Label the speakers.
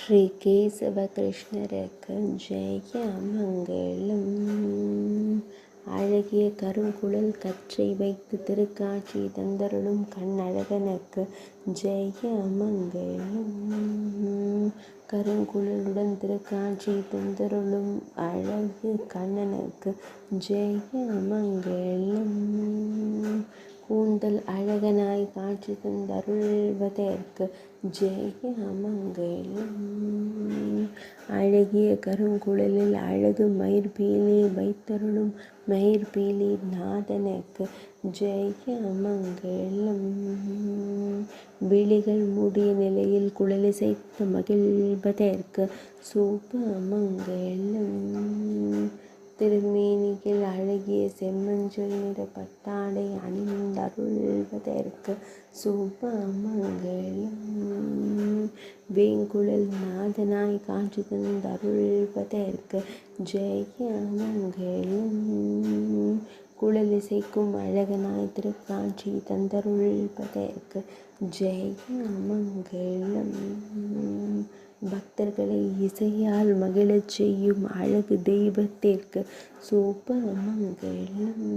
Speaker 1: ஸ்ரீ கேசவ கிருஷ்ணருக்கு ஜெயமங்கலம். அழகிய கருங்குழல் கற்றை வைத்து திருக்காட்சி தந்தருளும் கண்ணழகனுக்கு ஜெயமங்கலம். கருங்குழலுடன் திருக்காட்சி தந்தருளும் அழகு கண்ணனுக்கு ஜெயமங்கலம். கூந்தல் அழகனாய் காட்சி தந்தருள்வதற்கு ஜெயமங்கலம். அழகிய கருங்குழலில் அழகு மயிர்பீலி வைத்தருளும் மயிர்பீலி நாதனுக்கு ஜெயமங்கலம். விழிகள் மூடிய நிலையில் குழலிசைத்து மகிழ்வதற்கு சுபமங்கலம். திருமேனியில் அழகிய செம்மஞ்சள் நிற பட்டாடை அணிந்தருள்வதற்கு சுபமங்கலம். வேங்குழல் நாதனாய் காட்சி தந்தருள்வதற்கு ஜெயமங்கலம். குழலிசைக்கும் அழகனாய் திருக்காட்சி தந்தருள்வதற்கு ஜெயமங்கலம். பக்தர்களை இசையால் மகிழச் செய்யும் அழகு தெய்வத்திற்கு சுபமங்கலம்.